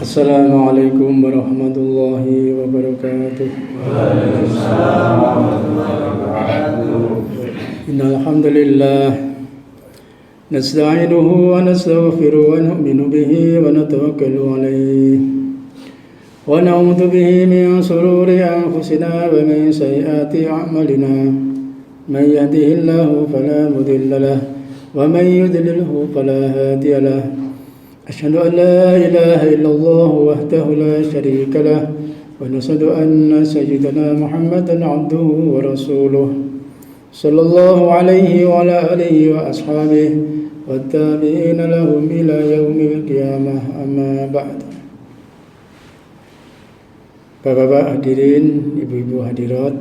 Assalamualaikum warahmatullahi wabarakatuh. Waalaikumsalam warahmatullahi wabarakatuh. Innal hamdalillah nasta'inuhu wa nastaghfiruhu wa nu'minu bihi wa natawakkalu alayhi wa na'udzu bihi min shururi anfusina wa min sayyiati a'malina. Man yahdihillahu fala mudilla lahu wa man yudlilhu fala hadiya lahu. أشهد أن لا إله إلا الله وحده لا شريك له ونشهد أن سيدنا محمدا عبده ورسوله صلى الله عليه وعلى آله وأصحابه والتابعين لهم إلى يوم القيامة أما بعد. Bapak-bapak hadirin, ibu-ibu hadirat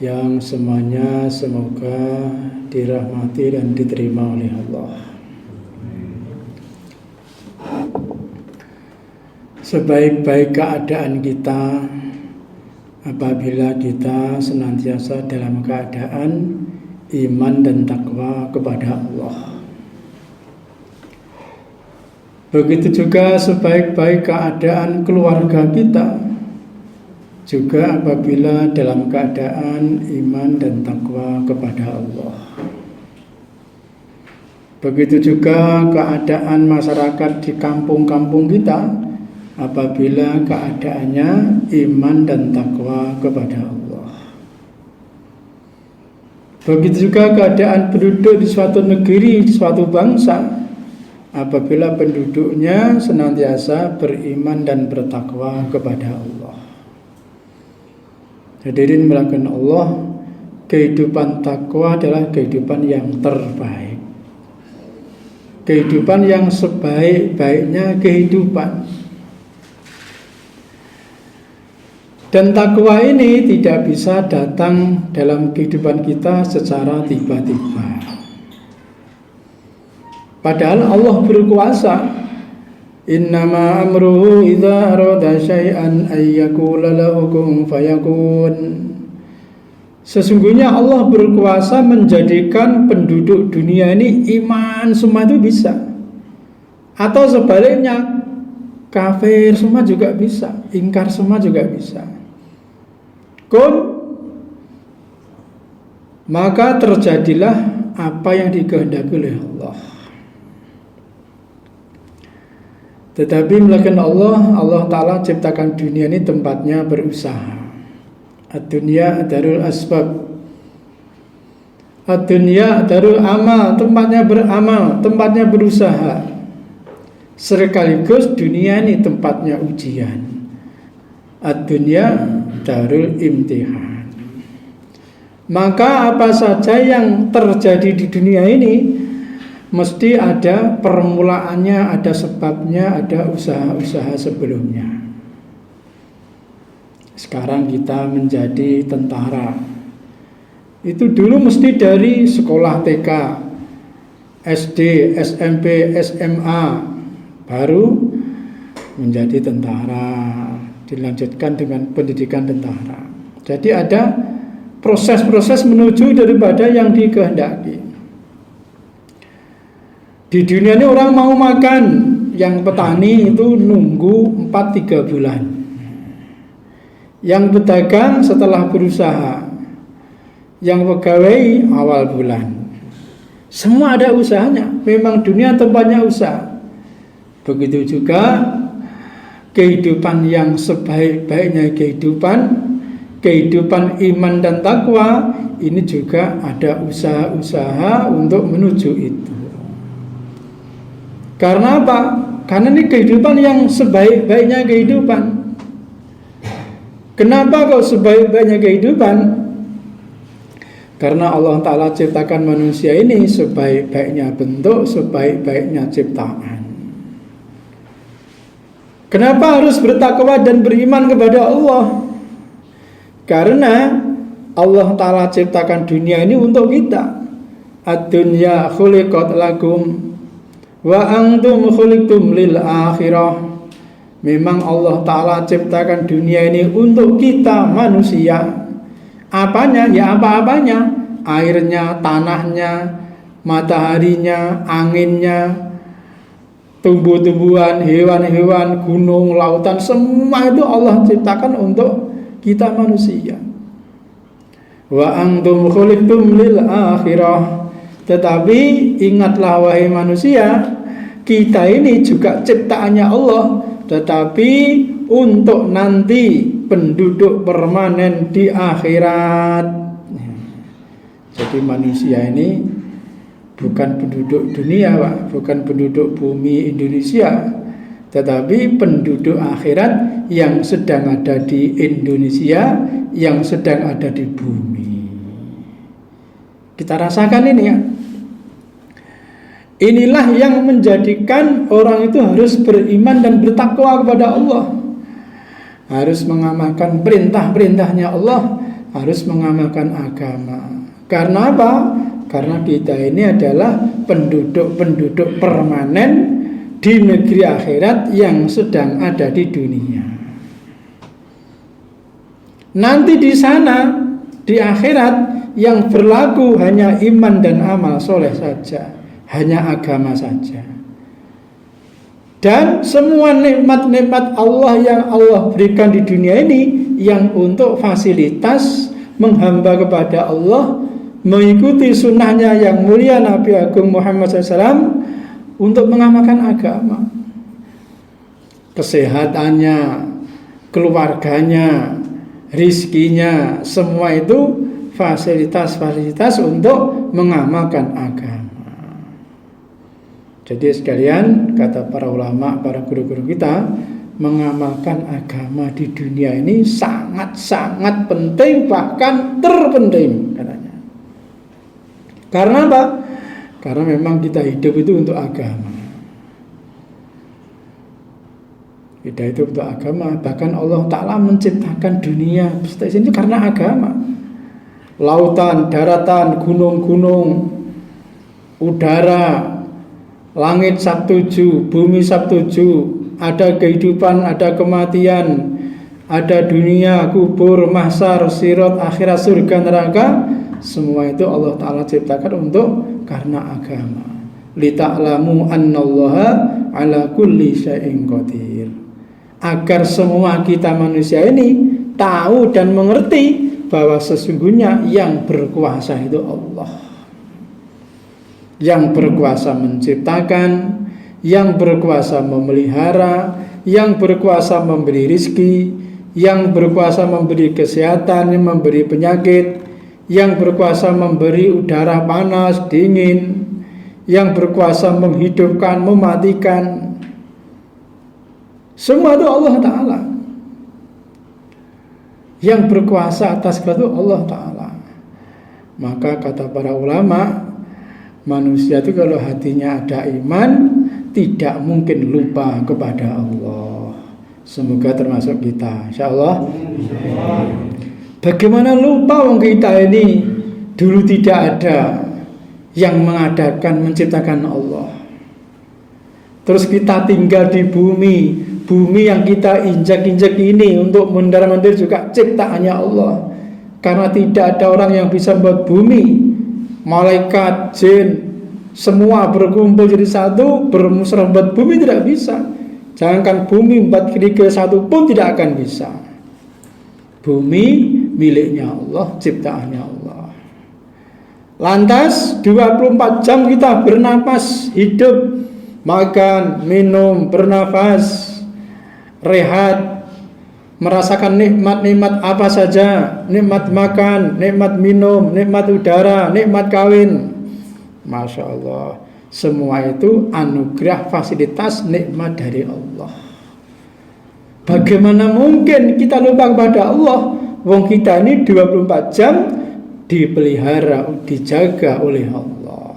yang semuanya semoga dirahmati dan diterima oleh Allah. Sebaik-baik keadaan kita apabila kita senantiasa dalam keadaan iman dan takwa kepada Allah. Begitu juga sebaik-baik keadaan keluarga kita juga apabila dalam keadaan iman dan takwa kepada Allah. Begitu juga keadaan masyarakat di kampung-kampung kita apabila keadaannya iman dan takwa kepada Allah. Begitu juga keadaan penduduk di suatu negeri, di suatu bangsa, apabila penduduknya senantiasa beriman dan bertakwa kepada Allah. Hadirin melakukan Allah, kehidupan takwa adalah kehidupan yang terbaik. Kehidupan yang sebaik-baiknya kehidupan. Dan takwa ini tidak bisa datang dalam kehidupan kita secara tiba-tiba. Padahal Allah berkuasa. Innama amruhu idza arada syai'an ay yaqula lahu kun fayakun. Sesungguhnya Allah berkuasa menjadikan penduduk dunia ini iman semua itu bisa. Atau sebaliknya kafir semua juga bisa, ingkar semua juga bisa. Maka terjadilah apa yang dikehendaki oleh Allah. Tetapi melakukan Allah Ta'ala ciptakan dunia ini tempatnya berusaha. Ad-dunya darul asbab, ad-dunya darul amal, tempatnya beramal, tempatnya berusaha. Sekaligus dunia ini tempatnya ujian. Ad-dunya darul imtihan. Maka apa saja yang terjadi di dunia ini mesti ada permulaannya, ada sebabnya, ada usaha-usaha sebelumnya. Sekarang kita menjadi tentara. Itu dulu mesti dari sekolah TK, SD, SMP, SMA, baru menjadi tentara, dilanjutkan dengan pendidikan tentara. Jadi ada proses-proses menuju daripada yang dikehendaki. Di dunia ini orang mau makan, yang petani itu nunggu 4-3 bulan. Yang pedagang setelah berusaha, yang pegawai awal bulan. Semua ada usahanya. Memang dunia tempatnya usaha. Begitu juga kehidupan yang sebaik-baiknya kehidupan iman dan takwa, ini juga ada usaha-usaha untuk menuju itu. Karena apa? Karena ini kehidupan yang sebaik-baiknya kehidupan. Kenapa kok sebaik-baiknya kehidupan? Karena Allah Ta'ala ciptakan manusia ini sebaik-baiknya bentuk, sebaik-baiknya ciptaan. Kenapa harus bertakwa dan beriman kepada Allah? Karena Allah Ta'ala ciptakan dunia ini untuk kita. Ad-dunya khuliqat lakum wa antum khuliqtum lil akhirah. Memang Allah Ta'ala ciptakan dunia ini untuk kita manusia. Apanya? Ya apa-apanya. Airnya, tanahnya, mataharinya, anginnya, tumbuh-tumbuhan, hewan-hewan, gunung, lautan, semua itu Allah ciptakan untuk kita manusia. Wa antum khuliqtum lil akhirah. Tetapi ingatlah wahai manusia, kita ini juga ciptaannya Allah, tetapi untuk nanti penduduk permanen di akhirat. Jadi manusia ini bukan penduduk dunia, Pak, bukan penduduk bumi Indonesia, tetapi penduduk akhirat yang sedang ada di Indonesia, yang sedang ada di bumi. Kita rasakan ini ya. Inilah yang menjadikan orang itu harus beriman dan bertakwa kepada Allah, harus mengamalkan perintah-perintahnya Allah, harus mengamalkan agama. Karena apa? Karena kita ini adalah penduduk-penduduk permanen di negeri akhirat yang sedang ada di dunia. Nanti di sana, di akhirat, yang berlaku hanya iman dan amal soleh saja, hanya agama saja. Dan semua nikmat-nikmat Allah yang Allah berikan di dunia ini, yang untuk fasilitas menghamba kepada Allah, mengikuti sunnahnya yang mulia Nabi Agung Muhammad SAW, untuk mengamalkan agama. Kesehatannya, keluarganya, rizkinya, semua itu fasilitas-fasilitas untuk mengamalkan agama. Jadi sekalian, kata para ulama, para guru-guru kita, mengamalkan agama di dunia ini sangat-sangat penting, bahkan terpenting katanya. Karena apa? Karena memang kita hidup itu untuk agama. Kita hidup untuk agama. Bahkan Allah Ta'ala menciptakan dunia ini karena agama. Lautan, daratan, gunung-gunung, udara, langit sabtuju, bumi sabtuju, ada kehidupan, ada kematian, ada dunia, kubur, mahsyar, sirat, akhirat, surga, neraka. Semua itu Allah Ta'ala ciptakan untuk karena agama. Lita'lamu annallaha ala kulli syai'in qadir. Agar semua kita manusia ini tahu dan mengerti bahwa sesungguhnya yang berkuasa itu Allah. Yang berkuasa menciptakan, yang berkuasa memelihara, yang berkuasa memberi rizki, yang berkuasa memberi kesehatan, yang memberi penyakit, yang berkuasa memberi udara panas, dingin, yang berkuasa menghidupkan, mematikan. Semua itu Allah Ta'ala. Yang berkuasa atas segala itu Allah Ta'ala. Maka kata para ulama, manusia itu kalau hatinya ada iman, tidak mungkin lupa kepada Allah. Semoga termasuk kita, insyaallah. Bagaimana lupa wong kita ini dulu tidak ada yang mengadakan, menciptakan Allah. Terus kita tinggal di bumi yang kita injak-injak ini untuk mondar-mandir juga ciptaannya Allah. Karena tidak ada orang yang bisa membuat bumi, malaikat, jin, semua berkumpul jadi satu, bermusyawarah membuat bumi tidak bisa. Jangankan bumi membuat kerikil satu pun tidak akan bisa. Bumi miliknya Allah, ciptaannya Allah. Lantas 24 jam kita bernapas, hidup, makan, minum, bernafas, rehat, merasakan nikmat-nikmat apa saja, nikmat makan, nikmat minum, nikmat udara, nikmat kawin. Masya Allah, semua itu anugerah, fasilitas, nikmat dari Allah. Bagaimana mungkin kita lupa kepada Allah? Wong kita ini 24 jam dipelihara, dijaga oleh Allah.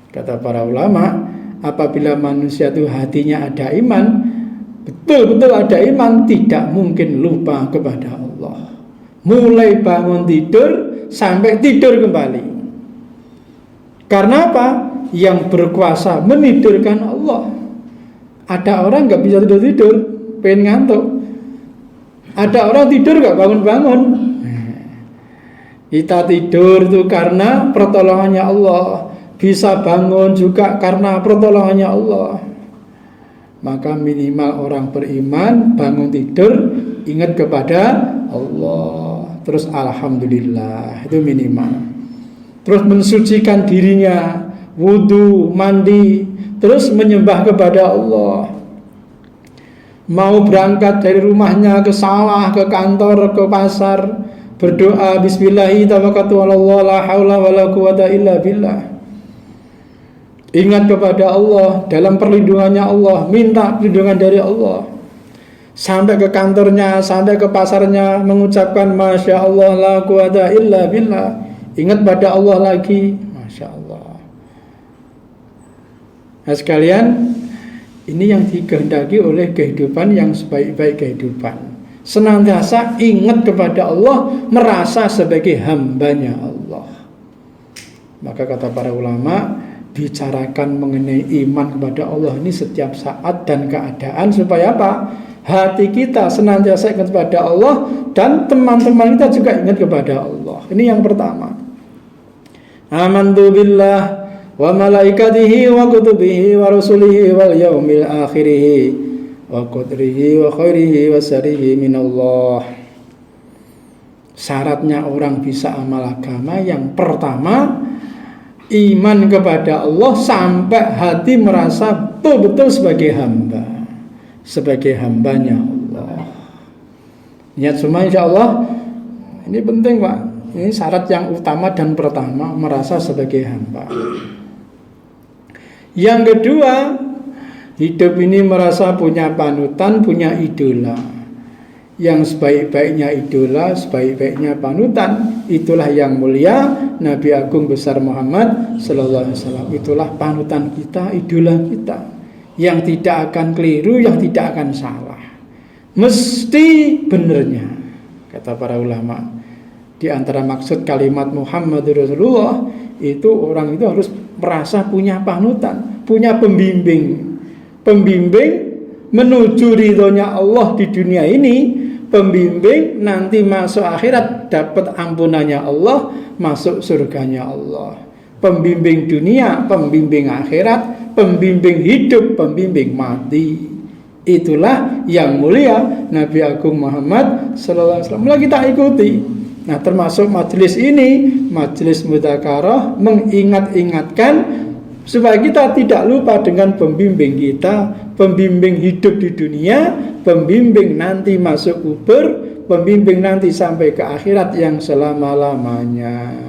Kata para ulama, apabila manusia itu hatinya ada iman, betul-betul ada iman, tidak mungkin lupa kepada Allah. Mulai bangun tidur sampai tidur kembali. Karena apa? Yang berkuasa menidurkan Allah. Ada orang gak bisa tidur-tidur, pengen ngantuk. Ada orang tidur gak bangun-bangun. Kita tidur itu karena pertolongannya Allah. bisa bangun juga karena pertolongannya Allah. Maka minimal orang beriman bangun tidur ingat kepada Allah, terus alhamdulillah, itu minimal. Terus mensucikan dirinya, wudu, mandi, terus menyembah kepada Allah. Mau berangkat dari rumahnya ke sawah, ke kantor, ke pasar, berdoa bismillahi tawakkaltu 'alallah la haula wala quwata illa billah. Ingat kepada Allah, dalam perlindungannya Allah, minta perlindungan dari Allah. Sampai ke kantornya, sampai ke pasarnya mengucapkan masya Allah la quwata illa billah. Ingat pada Allah lagi, masya Allah. Nah sekalian, ini yang dikehendaki oleh kehidupan yang sebaik-baik kehidupan. Senantiasa ingat kepada Allah, merasa sebagai hambanya Allah. Maka kata para ulama, bicarakan mengenai iman kepada Allah ini setiap saat dan keadaan, supaya apa? Hati kita senantiasa ingat kepada Allah dan teman-teman kita juga ingat kepada Allah. Ini yang pertama. Amantu billah wa malaikatihi wa kutubihi wa rusulihi wal yaumil akhirihi wa qadrihi wa khairihi wa syarrihi minallah. Syaratnya orang bisa amal agama yang pertama, iman kepada Allah sampai hati merasa betul-betul sebagai hamba, sebagai hambanya Allah. Niat semua insya Allah. Ini penting Pak. Ini syarat yang utama dan pertama, merasa sebagai hamba. Yang kedua, hidup ini merasa punya panutan, punya idola. Yang sebaik-baiknya idola, sebaik-baiknya panutan, itulah yang mulia Nabi Agung besar Muhammad Sallallahu Alaihi Wasallam. Itulah panutan kita, idola kita, yang tidak akan keliru, yang tidak akan salah, mesti benernya. Kata para ulama, di antara maksud kalimat Muhammadur Rasulullah itu orang itu harus merasa punya panutan, punya pembimbing, pembimbing menuju ridhonya Allah di dunia ini, pembimbing nanti masuk akhirat dapat ampunannya Allah, masuk surganya Allah. Pembimbing dunia, pembimbing akhirat, pembimbing hidup, pembimbing mati. Itulah yang mulia Nabi Agung Muhammad Sallallahu Alaihi Wasallam. Mulai kita ikuti. Nah, termasuk majelis ini, majelis mudzakarah, mengingat-ingatkan supaya kita tidak lupa dengan pembimbing kita, pembimbing hidup di dunia, pembimbing nanti masuk kubur, pembimbing nanti sampai ke akhirat yang selama-lamanya.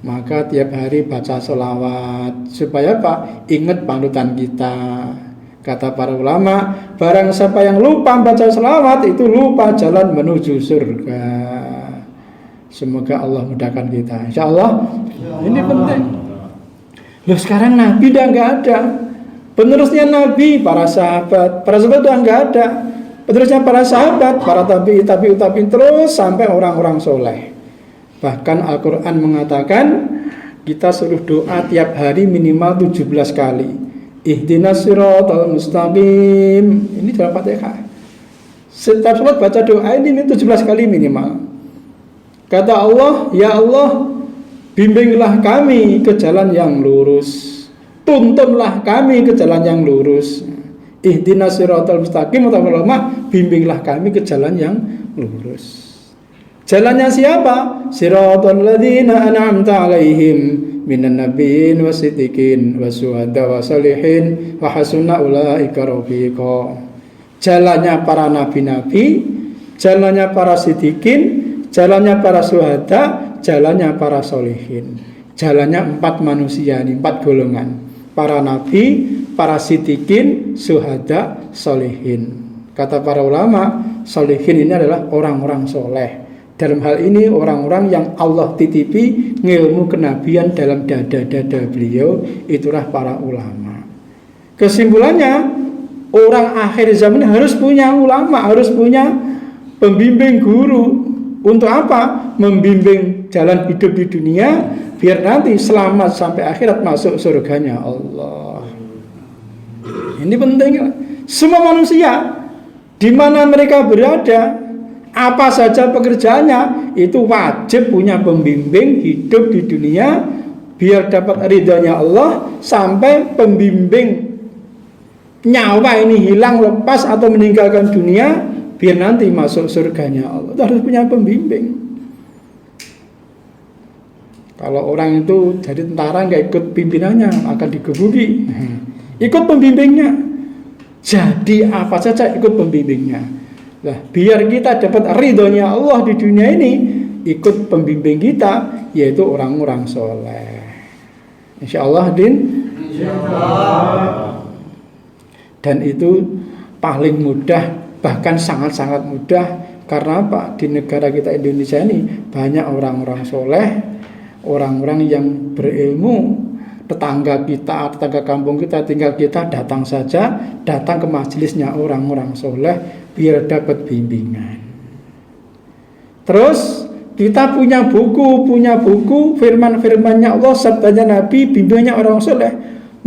Maka tiap hari baca sholawat, supaya apa? Ingat panutan kita. Kata para ulama, barang siapa yang lupa baca sholawat, itu lupa jalan menuju surga. Semoga Allah mudahkan kita, insya Allah. Ini penting. Loh sekarang Nabi udah nggak ada, penerusnya Nabi, para sahabat udah nggak ada, penerusnya para sahabat, para tabi'in terus sampai orang-orang soleh. Bahkan Al-Quran mengatakan kita suruh doa tiap hari minimal 17 kali. Ihdinas siratal mustaqim. Ini dalam Fatihah. Setiap salat baca doa ini 17 kali minimal. Kata Allah, ya Allah, bimbinglah kami ke jalan yang lurus, tuntunlah kami ke jalan yang lurus. Ihdinas siratal mustaqim, atau ulama, bimbinglah kami ke jalan yang lurus. Jalannya siapa? Siratal ladzina an'amta 'alaihim minan nabiyyin wasiddiqin wasyuhada wasalihin wa hasuna ulaika rafiqa. Jalannya para nabi-nabi, jalannya para siddiqin, jalannya para syuhada, jalannya para solihin. Jalannya 4 manusia ini, 4 golongan. Para nabi, para siddiqin, syuhada, solihin. Kata para ulama, solihin ini adalah orang-orang soleh. Dalam hal ini orang-orang yang Allah titipi ilmu kenabian dalam dada-dada beliau, itulah para ulama. Kesimpulannya, orang akhir zaman harus punya ulama, harus punya pembimbing guru. Untuk apa? Membimbing jalan hidup di dunia, biar nanti selamat sampai akhirat masuk surganya Allah. Ini penting. Semua manusia, di mana mereka berada, apa saja pekerjaannya, itu wajib punya pembimbing hidup di dunia, biar dapat ridhonya Allah, sampai pembimbing nyawa ini hilang, lepas atau meninggalkan dunia, biar nanti masuk surganya Allah. Itu harus punya pembimbing. Kalau orang itu jadi tentara nggak ikut pimpinannya akan digebuki. Ikut pembimbingnya. Jadi apa saja ikut pembimbingnya. Nah, biar kita dapat ridhonya Allah di dunia ini, ikut pembimbing kita, yaitu orang-orang soleh. Insya Allah, Din. Insya Allah. Dan itu paling mudah, bahkan sangat-sangat mudah. Karena apa? Di negara kita Indonesia ini banyak orang-orang soleh, orang-orang yang berilmu. Tetangga kita, tetangga kampung kita, tinggal kita datang saja, datang ke majelisnya orang-orang soleh, biar dapat bimbingan. Terus kita punya buku firman-firmannya Allah, sabdanya Nabi, bimbingannya orang soleh,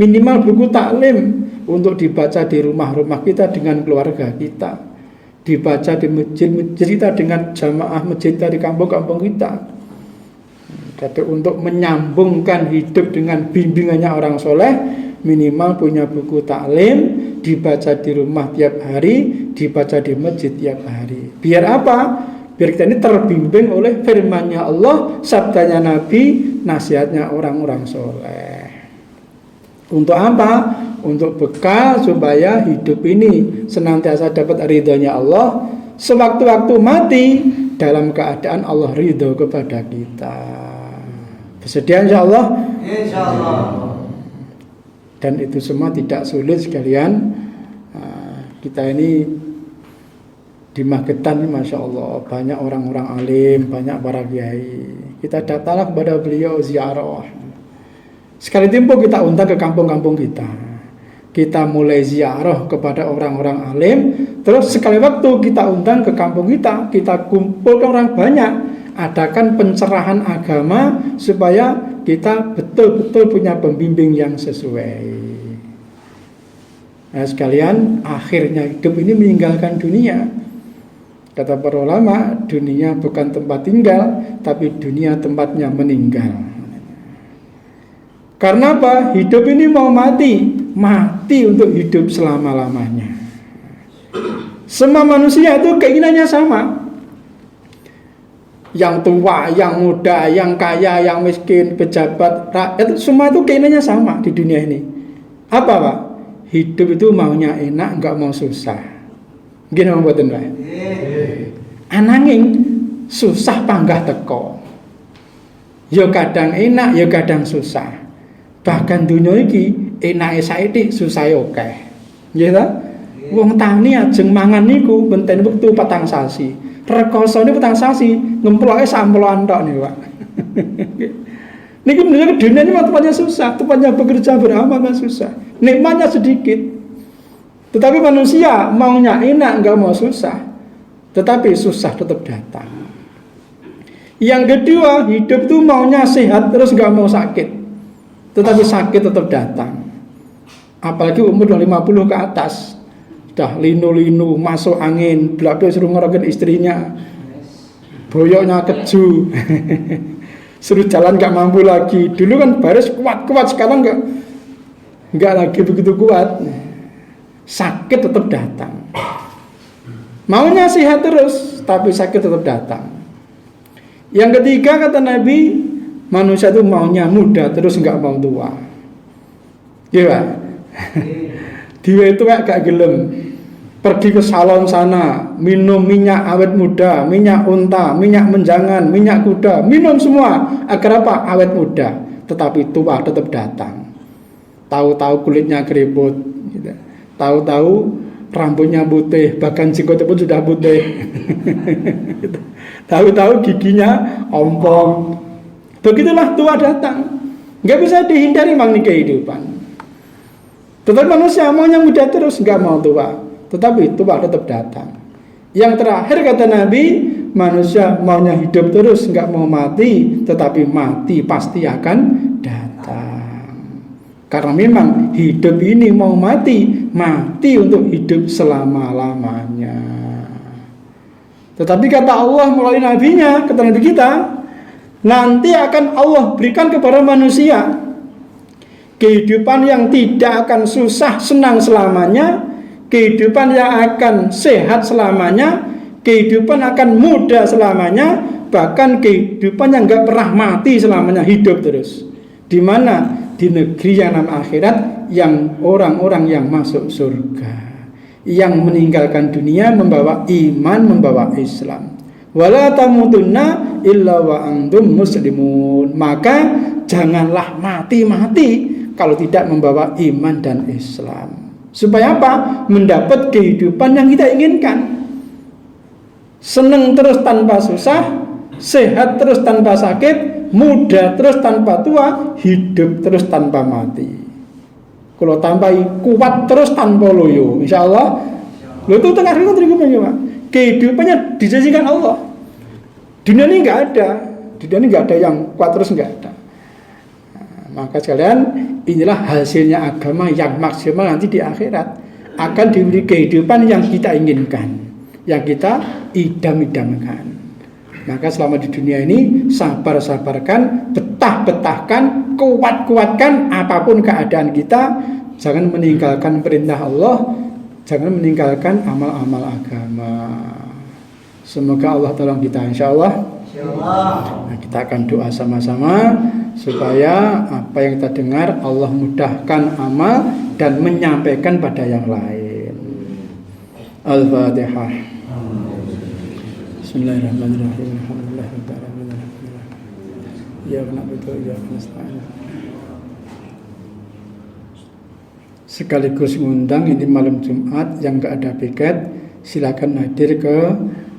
minimal buku taklim untuk dibaca di rumah-rumah kita dengan keluarga kita, dibaca di masjid-masjid kita dengan jamaah masjid kita di kampung-kampung kita. Jadi untuk menyambungkan hidup dengan bimbingannya orang soleh, minimal punya buku taklim, dibaca di rumah tiap hari, dibaca di masjid tiap hari. Biar apa? Biar kita ini terbimbing oleh firman-Nya Allah, sabdanya Nabi, nasihatnya orang-orang soleh. Untuk apa? Untuk bekal supaya hidup ini senantiasa dapat ridhonya Allah, sewaktu-waktu mati dalam keadaan Allah ridho kepada kita. Bersedia insya Allah? Insya Allah. Dan itu semua tidak sulit sekalian. Kita ini di Magetan, Masya Allah, banyak orang-orang alim, banyak para kiai. Kita datanglah kepada beliau ziarah. Sekali tempo kita undang ke kampung-kampung kita. Kita mulai ziarah kepada orang-orang alim. Terus sekali waktu kita undang ke kampung kita, kita kumpulkan orang banyak. Adakan pencerahan agama supaya kita betul-betul punya pembimbing yang sesuai. Nah sekalian, akhirnya hidup ini meninggalkan dunia. Kata para ulama, dunia bukan tempat tinggal, tapi dunia tempatnya meninggal. Karena apa? Hidup ini mau mati, mati untuk hidup selama-lamanya. Semua manusia itu keinginannya sama. Yang tua, yang muda, yang kaya, yang miskin, pejabat, rakyat, semua itu keinginannya sama di dunia ini. Apa Pak? Hidup itu maunya enak, enggak mau susah. Gini mboten Pak. Ananging susah panggah teko. Ya kadang enak, ya kadang susah. Bahkan dunia iki enake saiki susahe akeh. Nggih ta? Wong tani ajeng mangan niku benten wektu 4 sasi. Rekosone 4 sasi, ngemploke samplokan tok niku, Pak. Niki menurut dunia ini tempatnya susah, tempatnya bekerja beramal kan susah. Nikmatnya sedikit. Tetapi manusia maunya enak, enggak mau susah. Tetapi susah tetap datang. Yang kedua, hidup itu maunya sehat terus enggak mau sakit. Tetapi sakit tetap datang. Apalagi umur 50 ke atas. Dah linu-linu, masuk angin, belakang suruh ngerokin istrinya, boyoknya keju, suruh jalan gak mampu lagi. Dulu kan baris kuat-kuat, sekarang gak lagi begitu kuat. Sakit tetap datang. Maunya sehat terus, tapi sakit tetap datang. Yang ketiga kata Nabi, manusia itu maunya muda terus gak mau tua. Iya, dia itu gak gelem. Pergi ke salon sana, minum minyak awet muda, minyak unta, minyak menjangan, minyak kuda, minum semua. Agar apa? Awet muda. Tetapi tua tetap datang. Tahu-tahu kulitnya keriput, gitu. Tahu-tahu rambutnya putih, bahkan jenggotnya pun sudah putih. Tahu-tahu giginya ompong. Begitulah tua datang. Nggak bisa dihindari magni kehidupan. Tetapi manusia maunya muda terus, nggak mau tua. Tetapi tua tetap datang. Yang terakhir kata Nabi, manusia maunya hidup terus, nggak mau mati. Tetapi mati pasti akan datang. Karena memang hidup ini mau mati, mati untuk hidup selama-lamanya. Tetapi kata Allah melalui nabinya, kata Nabi kita, Nanti akan Allah berikan kepada manusia kehidupan yang tidak akan susah senang selamanya, kehidupan yang akan sehat selamanya, kehidupan akan mudah selamanya, bahkan kehidupan yang gak pernah mati selamanya, hidup terus. Di mana? Di negeri yang namanya akhirat, yang orang-orang yang masuk surga, yang meninggalkan dunia membawa iman, membawa Islam. Wala tamutunna illa wa antum muslimun. Maka janganlah mati-mati kalau tidak membawa iman dan Islam. Supaya apa? Mendapat kehidupan yang kita inginkan. Senang terus tanpa susah, sehat terus tanpa sakit, muda terus tanpa tua, hidup terus tanpa mati. Kalau tanpa kuat terus tanpa loyo, insya Allah. Lo itu tengah kehidupannya dijanjikan Allah. Dunia ini nggak ada, dunia ini nggak ada yang kuat terus, nggak ada. Maka sekalian, inilah hasilnya agama yang maksimal nanti di akhirat. Akan diberi kehidupan yang kita inginkan, yang kita idam-idamkan. Maka selama di dunia ini, sabar-sabarkan, betah-betahkan, kuat-kuatkan apapun keadaan kita. Jangan meninggalkan perintah Allah, jangan meninggalkan amal-amal agama. Semoga Allah tolong kita, insya Allah. Nah, kita akan doa sama-sama supaya apa yang kita dengar Allah mudahkan amal dan menyampaikan pada yang lain. Al-Fatihah. Bismillahirrahmanirrahim. Alhamdulillahirabbil alamin. Iyyaka na'budu wa iyyaka nasta'in. Sekaligus mengundang ini malam Jumat yang enggak ada piket, silakan hadir ke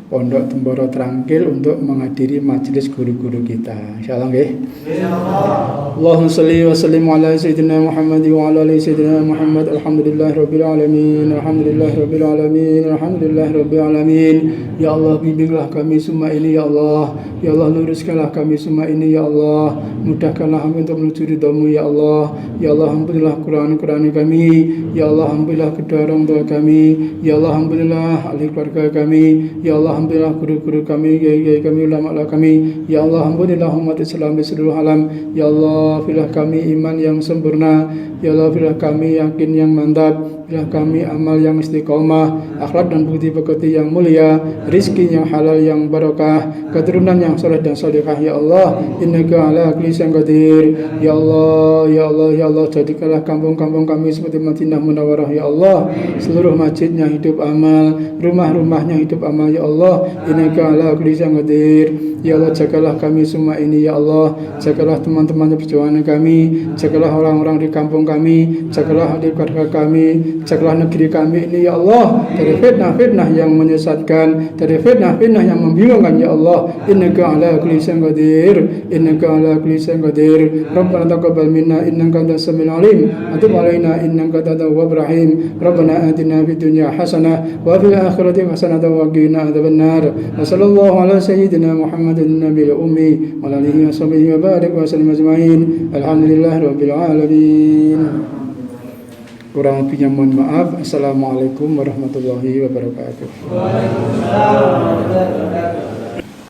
Pondok Temboro Trangkil untuk menghadiri majelis guru-guru kita. Insyaallah nggih. Insyaallah. Allahumma shalli wa sallim ala sayyidina Muhammad wa ala ali sayyidina Muhammad. Alhamdulillahirabbil alamin. Alhamdulillahirabbil alamin. Alhamdulillahirabbil alamin. Ya Allah, bimbinglah kami semua ini ya Allah. Ya Allah, luruskanlah kami semua ini ya Allah. Mudahkanlah kami untuk menuju ridha-Mu ya Allah. Ya Allah, ampunilah Quran kami. Ya Allah, ampunilah kedua orang tua kami. Ya Allah, ampunilah ahli keluarga kami. Ya Allah, ampunilah guru-guru kami, kiai-kiai kami, ulama kami. Ya Allah, ampunilah umat Islam di seluruh alam. Ya Allah, berilah kami iman yang sempurna. Ya Allah, berilah kami yakin yang mantap. Berilah kami amal yang istiqomah, akhlak dan bukti pekerti yang mulia, rizki yang halal yang barokah, keturunan yang soleh dan solehah. Ya Allah, innaka ala kulli syai'in qadir. Ya Allah, ya Allah, ya Allah, jadikanlah kampung-kampung kami seperti Madinah Munawwarah ya Allah. Seluruh masjidnya hidup amal, rumah-rumahnya hidup amal ya Allah. Innaka ala kulli syai'in qadir. Ya Allah, jagalah kami semua ini ya Allah. Jagalah teman-teman perjuangan kami, jagalah orang-orang di kampung kami, jagalah adik keluarga kami, jagalah negeri kami ini ya Allah, dari fitnah-fitnah yang menyesatkan, dari fitnah-fitnah yang membingungkan ya Allah. Innaka ala kulli syai'in qadir. Innaka ala kulli syai'in qadir. Rabbana taqabbal minna innaka antas samiul alim wa tub alaina innaka antat tawwabur rahim. Rabbana atina fid dunya hasanah wa fil akhirati hasanah wa qina adzabannar. Wa sallallahu ala sayyidina Muhammadin nabiyil ummi wa alihi wa sahbihi wa barik wa sallim ajmain. Alhamdulillahirabbil alamin. Kurang lebihnya mohon maaf. Assalamualaikum warahmatullahi wabarakatuh. Waalaikumsalam warahmatullahi wabarakatuh.